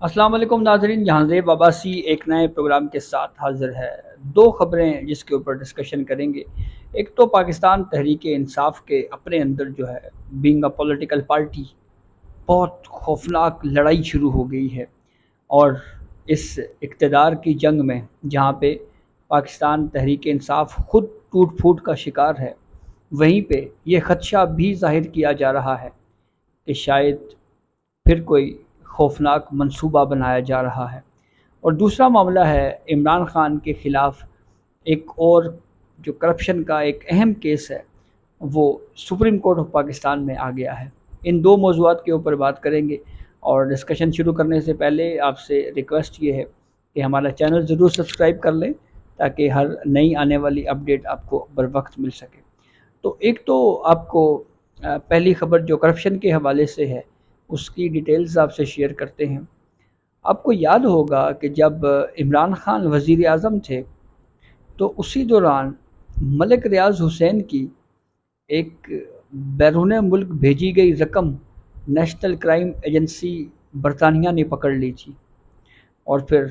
السلام علیکم ناظرین، جہانزیب عباسی ایک نئے پروگرام کے ساتھ حاضر ہے۔ دو خبریں جس کے اوپر ڈسکشن کریں گے۔ ایک تو پاکستان تحریک انصاف کے اپنے اندر جو ہے بینگ اے پولیٹیکل پارٹی بہت خوفناک لڑائی شروع ہو گئی ہے، اور اس اقتدار کی جنگ میں جہاں پہ پاکستان تحریک انصاف خود ٹوٹ پھوٹ کا شکار ہے، وہیں پہ یہ خدشہ بھی ظاہر کیا جا رہا ہے کہ شاید پھر کوئی خوفناک منصوبہ بنایا جا رہا ہے۔ اور دوسرا معاملہ ہے عمران خان کے خلاف ایک اور جو کرپشن کا ایک اہم کیس ہے، وہ سپریم کورٹ آف پاکستان میں آ گیا ہے۔ ان دو موضوعات کے اوپر بات کریں گے، اور ڈسکشن شروع کرنے سے پہلے آپ سے ریکویسٹ یہ ہے کہ ہمارا چینل ضرور سبسکرائب کر لیں تاکہ ہر نئی آنے والی اپڈیٹ آپ کو بر وقت مل سکے۔ تو ایک تو آپ کو پہلی خبر جو کرپشن کے حوالے سے ہے اس کی ڈیٹیلز آپ سے شیئر کرتے ہیں۔ آپ کو یاد ہوگا کہ جب عمران خان وزیر اعظم تھے تو اسی دوران ملک ریاض حسین کی ایک بیرون ملک بھیجی گئی رقم نیشنل کرائم ایجنسی برطانیہ نے پکڑ لی تھی، اور پھر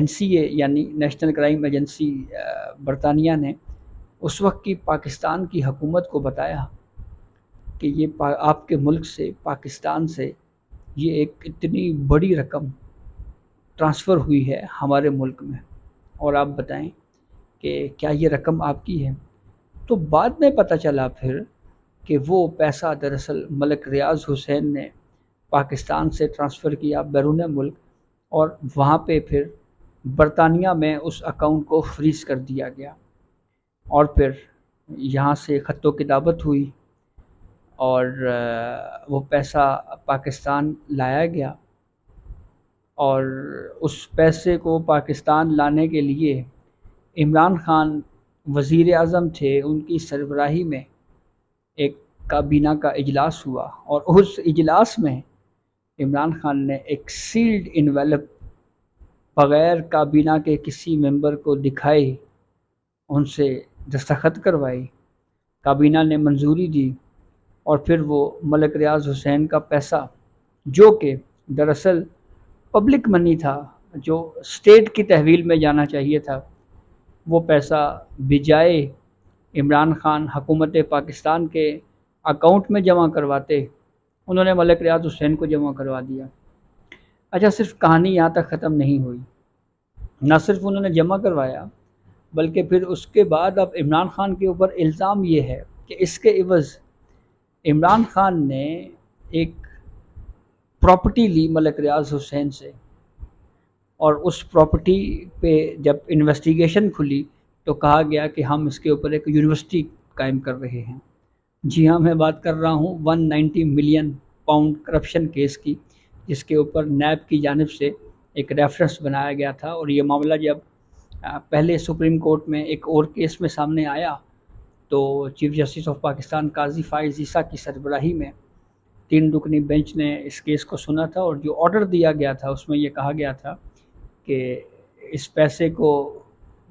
NCA یعنی نیشنل کرائم ایجنسی برطانیہ نے اس وقت کی پاکستان کی حکومت کو بتایا کہ یہ آپ کے ملک سے، پاکستان سے یہ ایک اتنی بڑی رقم ٹرانسفر ہوئی ہے ہمارے ملک میں، اور آپ بتائیں کہ کیا یہ رقم آپ کی ہے؟ تو بعد میں پتہ چلا پھر کہ وہ پیسہ دراصل ملک ریاض حسین نے پاکستان سے ٹرانسفر کیا بیرون ملک، اور وہاں پہ پھر برطانیہ میں اس اکاؤنٹ کو فریز کر دیا گیا، اور پھر یہاں سے خط و کتابت ہوئی، اور وہ پیسہ پاکستان لایا گیا، اور اس پیسے کو پاکستان لانے کے لیے عمران خان وزیر اعظم تھے، ان کی سربراہی میں ایک کابینہ کا اجلاس ہوا، اور اس اجلاس میں عمران خان نے ایک سیلڈ انویلپ بغیر کابینہ کے کسی ممبر کو دکھائے ان سے دستخط کروائی، کابینہ نے منظوری دی، اور پھر وہ ملک ریاض حسین کا پیسہ جو کہ دراصل پبلک منی تھا، جو اسٹیٹ کی تحویل میں جانا چاہیے تھا، وہ پیسہ بجائے عمران خان حکومت پاکستان کے اکاؤنٹ میں جمع کرواتے، انہوں نے ملک ریاض حسین کو جمع کروا دیا۔ اچھا، صرف کہانی یہاں تک ختم نہیں ہوئی، نہ صرف انہوں نے جمع کروایا بلکہ پھر اس کے بعد اب عمران خان کے اوپر الزام یہ ہے کہ اس کے عوض عمران خان نے ایک پراپرٹی لی ملک ریاض حسین سے، اور اس پراپرٹی پہ جب انویسٹیگیشن کھلی تو کہا گیا کہ ہم اس کے اوپر ایک یونیورسٹی قائم کر رہے ہیں۔ جی ہاں، میں بات کر رہا ہوں 190 ملین پاؤنڈ کرپشن کیس کی، جس کے اوپر نیب کی جانب سے ایک ریفرنس بنایا گیا تھا، اور یہ معاملہ جب پہلے سپریم کورٹ میں ایک اور کیس میں سامنے آیا تو چیف جسٹس آف پاکستان قاضی فائز عیسیٰ کی سربراہی میں 3 رکنی بینچ نے اس کیس کو سنا تھا، اور جو آرڈر دیا گیا تھا اس میں یہ کہا گیا تھا کہ اس پیسے کو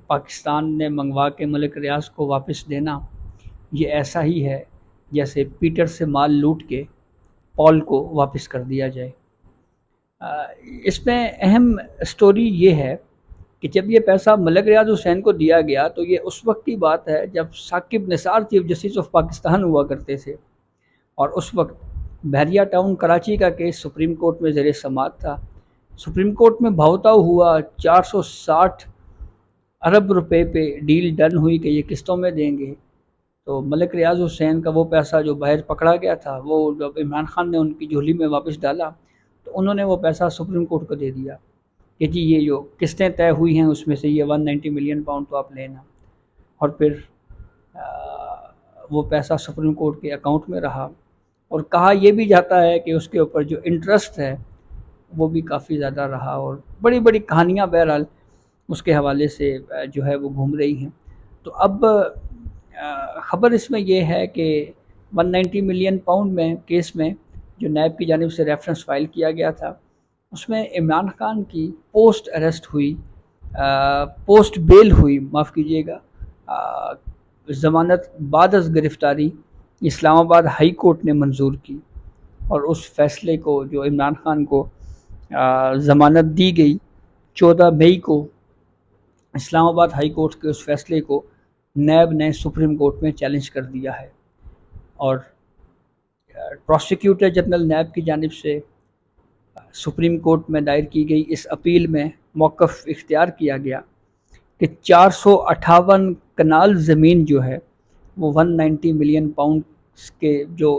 پاکستان نے منگوا کے ملک ریاض کو واپس دینا یہ ایسا ہی ہے جیسے پیٹر سے مال لوٹ کے پال کو واپس کر دیا جائے۔ اس میں اہم سٹوری یہ ہے کہ جب یہ پیسہ ملک ریاض حسین کو دیا گیا تو یہ اس وقت کی بات ہے جب Saqib Nisar chief justice of Pakistan ہوا کرتے تھے، اور اس وقت بحریہ ٹاؤن کراچی کا کیس سپریم کورٹ میں زیر سماعت تھا۔ سپریم کورٹ میں بھاؤتاؤ ہوا، 460 ارب روپے پہ ڈیل ڈن ہوئی کہ یہ قسطوں میں دیں گے، تو ملک ریاض حسین کا وہ پیسہ جو باہر پکڑا گیا تھا وہ جب عمران خان نے ان کی جھولی میں واپس ڈالا تو انہوں نے وہ پیسہ سپریم کورٹ کو دے دیا کہ جی یہ جو قسطیں طے ہوئی ہیں اس میں سے یہ 190 ملین پاؤنڈ تو آپ لینا، اور پھر وہ پیسہ سپریم کورٹ کے اکاؤنٹ میں رہا، اور کہا یہ بھی جاتا ہے کہ اس کے اوپر جو انٹرسٹ ہے وہ بھی کافی زیادہ رہا، اور بڑی بڑی کہانیاں بہرحال اس کے حوالے سے جو ہے وہ گھوم رہی ہیں۔ تو اب خبر اس میں یہ ہے کہ 190 ملین پاؤنڈ میں کیس میں جو نیب کی جانب سے ریفرنس فائل کیا گیا تھا اس میں عمران خان کی پوسٹ اریسٹ ہوئی، پوسٹ بیل ہوئی، معاف کیجیے گا، ضمانت بعد از گرفتاری اسلام آباد ہائی کورٹ نے منظور کی، اور اس فیصلے کو جو عمران خان کو ضمانت دی گئی 14 مئی کو اسلام آباد ہائی کورٹ کے اس فیصلے کو نیب نے سپریم کورٹ میں چیلنج کر دیا ہے، اور پروسیکیوٹر جنرل نیب کی جانب سے سپریم کورٹ میں دائر کی گئی اس اپیل میں موقف اختیار کیا گیا کہ 458 کنال زمین جو ہے وہ 190 ملین پاؤنڈ کے جو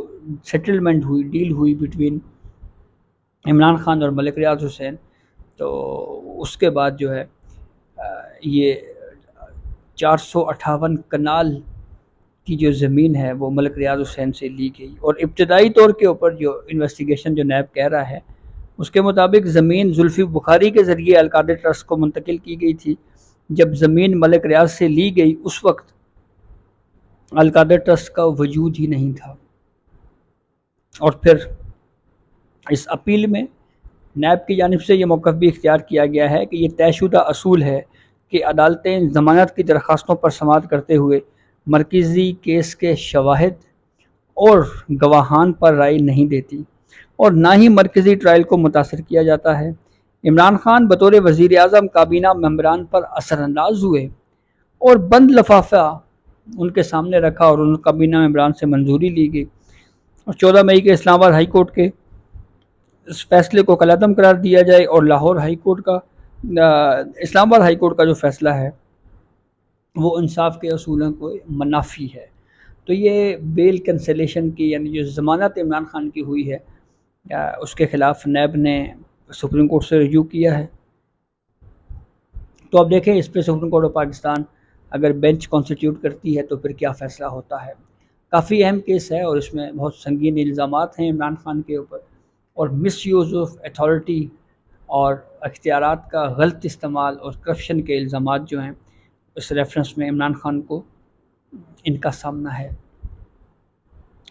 سیٹلمنٹ ہوئی، ڈیل ہوئی بٹوین عمران خان اور ملک ریاض حسین، تو اس کے بعد جو ہے یہ 458 کنال کی جو زمین ہے وہ ملک ریاض حسین سے لی گئی، اور ابتدائی طور کے اوپر جو انویسٹیگیشن جو نیب کہہ رہا ہے اس کے مطابق زمین زلفی بخاری کے ذریعے القادر ٹرسٹ کو منتقل کی گئی تھی۔ جب زمین ملک ریاض سے لی گئی اس وقت القادر ٹرسٹ کا وجود ہی نہیں تھا، اور پھر اس اپیل میں نیب کی جانب سے یہ موقف بھی اختیار کیا گیا ہے کہ یہ طے شدہ اصول ہے کہ عدالتیں ضمانت کی درخواستوں پر سماعت کرتے ہوئے مرکزی کیس کے شواہد اور گواہان پر رائے نہیں دیتی، اور نہ ہی مرکزی ٹرائل کو متاثر کیا جاتا ہے۔ عمران خان بطور وزیر اعظم کابینہ ممبران پر اثر انداز ہوئے اور بند لفافہ ان کے سامنے رکھا اور ان کابینہ ممبران سے منظوری لی گئی، اور 14 مئی کے اسلام آباد ہائی کورٹ کے اس فیصلے کو کالعدم قرار دیا جائے، اور لاہور ہائی کورٹ کا اسلام آباد ہائی کورٹ کا جو فیصلہ ہے وہ انصاف کے اصولوں کو منافی ہے۔ تو یہ بیل کنسلیشن کی، یعنی جو ضمانت عمران خان کی ہوئی ہے اس کے خلاف نیب نے سپریم کورٹ سے رجوع کیا ہے۔ تو اب دیکھیں اس پہ سپریم کورٹ آف پاکستان اگر بینچ کانسٹیٹیوٹ کرتی ہے تو پھر کیا فیصلہ ہوتا ہے۔ کافی اہم کیس ہے، اور اس میں بہت سنگین الزامات ہیں عمران خان کے اوپر، اور مس یوز آف اتھارٹی اور اختیارات کا غلط استعمال اور کرپشن کے الزامات جو ہیں اس ریفرنس میں عمران خان کو ان کا سامنا ہے۔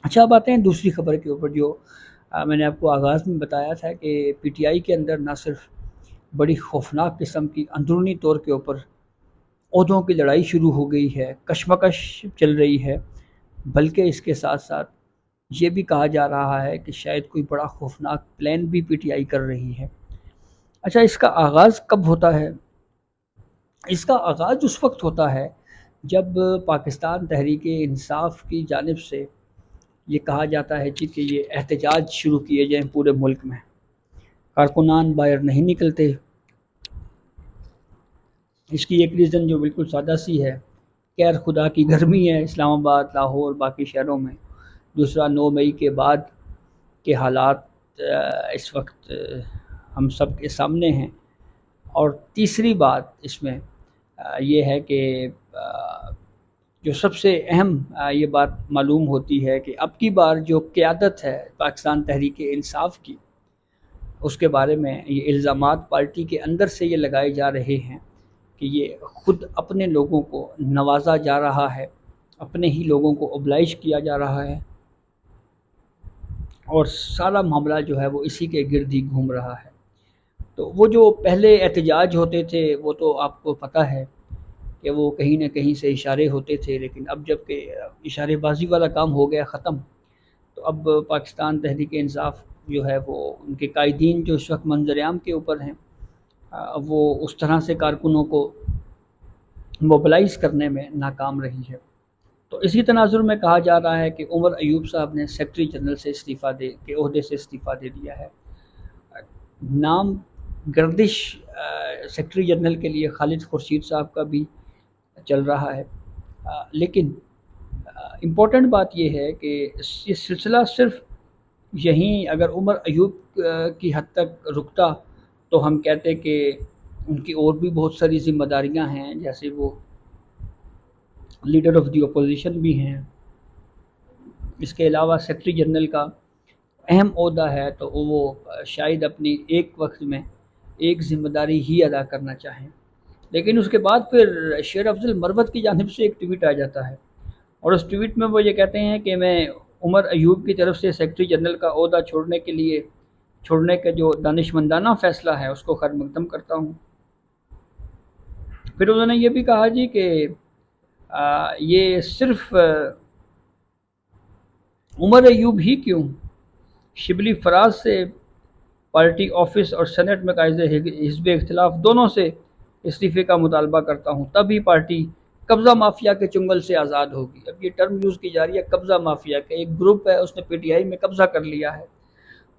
اچھا، اب آتے ہیں دوسری خبر کے اوپر جو میں نے آپ کو آغاز میں بتایا تھا کہ پی ٹی آئی کے اندر نہ صرف بڑی خوفناک قسم کی اندرونی طور کے اوپر عہدوں کی لڑائی شروع ہو گئی ہے، کشمکش چل رہی ہے، بلکہ اس کے ساتھ ساتھ یہ بھی کہا جا رہا ہے کہ شاید کوئی بڑا خوفناک پلان بھی پی ٹی آئی کر رہی ہے۔ اچھا، اس کا آغاز کب ہوتا ہے؟ اس کا آغاز اس وقت ہوتا ہے جب پاکستان تحریک انصاف کی جانب سے یہ کہا جاتا ہے کہ یہ احتجاج شروع کیے جائیں پورے ملک میں، کارکنان باہر نہیں نکلتے۔ اس کی ایک ریزن جو بالکل سادہ سی ہے، خیر خدا کی گرمی ہے اسلام آباد، لاہور، باقی شہروں میں۔ دوسرا، 9 مئی کے بعد کے حالات اس وقت ہم سب کے سامنے ہیں، اور تیسری بات اس میں یہ ہے کہ جو سب سے اہم یہ بات معلوم ہوتی ہے کہ اب کی بار جو قیادت ہے پاکستان تحریک انصاف کی، اس کے بارے میں یہ الزامات پارٹی کے اندر سے یہ لگائے جا رہے ہیں کہ یہ خود اپنے لوگوں کو نوازا جا رہا ہے، اپنے ہی لوگوں کو اوبلائش کیا جا رہا ہے، اور سارا معاملہ جو ہے وہ اسی کے گرد ہی گھوم رہا ہے۔ تو وہ جو پہلے احتجاج ہوتے تھے وہ تو آپ کو پتہ ہے کہ وہ کہیں نہ کہیں سے اشارے ہوتے تھے، لیکن اب جب کہ اشارے بازی والا کام ہو گیا ختم، تو اب پاکستان تحریک انصاف جو ہے وہ ان کے قائدین جو اس وقت منظر عام کے اوپر ہیں وہ اس طرح سے کارکنوں کو موبلائز کرنے میں ناکام رہی ہے۔ تو اسی تناظر میں کہا جا رہا ہے کہ عمر ایوب صاحب نے سیکرٹری جنرل سے عہدے سے استعفیٰ دے دیا ہے۔ نام گردش سیکرٹری جنرل کے لیے خالد خورشید صاحب کا بھی چل رہا ہے، لیکن امپورٹنٹ بات یہ ہے کہ یہ سلسلہ صرف یہیں اگر عمر ایوب کی حد تک رکتا تو ہم کہتے کہ ان کی اور بھی بہت ساری ذمہ داریاں ہیں، جیسے وہ لیڈر آف دی اپوزیشن بھی ہیں، اس کے علاوہ سیکرٹری جنرل کا اہم عہدہ ہے، تو وہ شاید اپنی ایک وقت میں ایک ذمہ داری ہی ادا کرنا چاہیں، لیکن اس کے بعد پھر شیر افضل مروت کی جانب سے ایک ٹویٹ آ جاتا ہے، اور اس ٹویٹ میں وہ یہ کہتے ہیں کہ میں عمر ایوب کی طرف سے سیکرٹری جنرل کا عہدہ چھوڑنے کا جو دانشمندانہ فیصلہ ہے اس کو خیر مقدم کرتا ہوں۔ پھر انہوں نے یہ بھی کہا جی کہ یہ صرف عمر ایوب ہی کیوں، شبلی فراز سے پارٹی آفس اور سینٹ میں قائد حزب اختلاف دونوں سے استعفے کا مطالبہ کرتا ہوں، تبھی پارٹی قبضہ مافیا کے چنگل سے آزاد ہوگی۔ اب یہ ٹرم یوز کی جا رہی ہے قبضہ مافیا کا، ایک گروپ ہے اس نے پی ٹی آئی میں قبضہ کر لیا ہے۔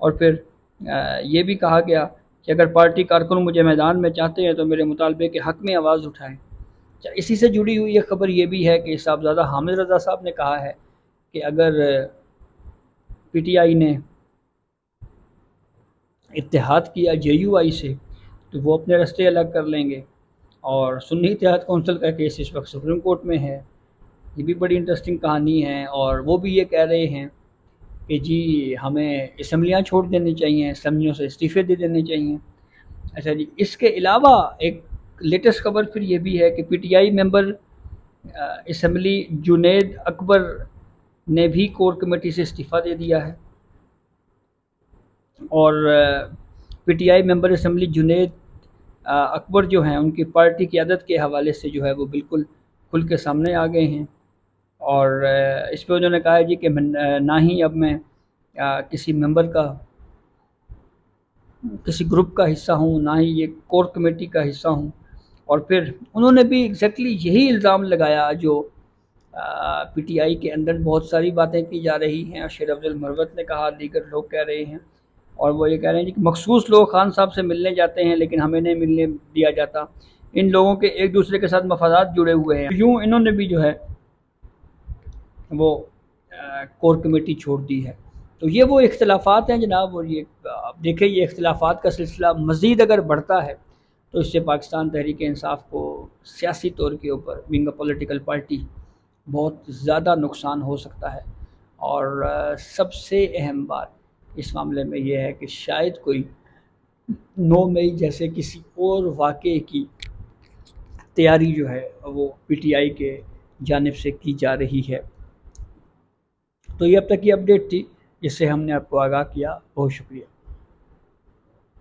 اور پھر یہ بھی کہا گیا کہ اگر پارٹی کارکن مجھے میدان میں چاہتے ہیں تو میرے مطالبے کے حق میں آواز اٹھائیں۔ اسی سے جڑی ہوئی ایک خبر یہ بھی ہے کہ صاحبزادہ حامد رضا صاحب نے کہا ہے کہ اگر پی ٹی آئی نے اتحاد کیا جے یو آئی سے تو وہ اپنے رستے الگ کر لیں گے، اور سنی اتحاد کونسل کا کیس اس وقت سپریم کورٹ میں ہے۔ یہ بھی بڑی انٹرسٹنگ کہانی ہے، اور وہ بھی یہ کہہ رہے ہیں کہ جی ہمیں اسمبلیاں چھوڑ دینی چاہیے، اسمبلیوں سے استعفے دے دینے چاہیے۔ اچھا جی، اس کے علاوہ ایک لیٹسٹ خبر پھر یہ بھی ہے کہ P T I member assembly Junaid Akbar نے بھی کور کمیٹی سے استعفیٰ دے دیا ہے، اور P T I member assembly Junaid Akbar جو ہیں ان کی پارٹی قیادت کے حوالے سے جو ہے وہ بالکل کھل کے سامنے آ گئے ہیں، اور اس پہ انہوں نے کہا ہے جی کہ نہ ہی اب میں کسی ممبر کا کسی گروپ کا حصہ ہوں، نہ ہی یہ کور کمیٹی کا حصہ ہوں۔ اور پھر انہوں نے بھی ایگزیکٹلی یہی الزام لگایا جو پی ٹی آئی کے اندر بہت ساری باتیں کی جا رہی ہیں، شیر افضل مروت نے کہا، دیگر لوگ کہہ رہے ہیں، اور وہ یہ کہہ رہے ہیں کہ مخصوص لوگ خان صاحب سے ملنے جاتے ہیں لیکن ہمیں نہیں ملنے دیا جاتا، ان لوگوں کے ایک دوسرے کے ساتھ مفادات جڑے ہوئے ہیں۔ یوں انہوں نے بھی جو ہے وہ کور کمیٹی چھوڑ دی ہے۔ تو یہ وہ اختلافات ہیں جناب، اور یہ آپ دیکھیں یہ اختلافات کا سلسلہ مزید اگر بڑھتا ہے تو اس سے پاکستان تحریک انصاف کو سیاسی طور کے اوپر بینگ اے پولیٹیکل پارٹی بہت زیادہ نقصان ہو سکتا ہے۔ اور سب سے اہم بات اس معاملے میں یہ ہے کہ شاید کوئی 9 مئی جیسے کسی اور واقعے کی تیاری جو ہے وہ پی ٹی آئی کے جانب سے کی جا رہی ہے۔ تو یہ اب تک کی اپڈیٹ تھی جس سے ہم نے آپ کو آگاہ کیا، بہت شکریہ۔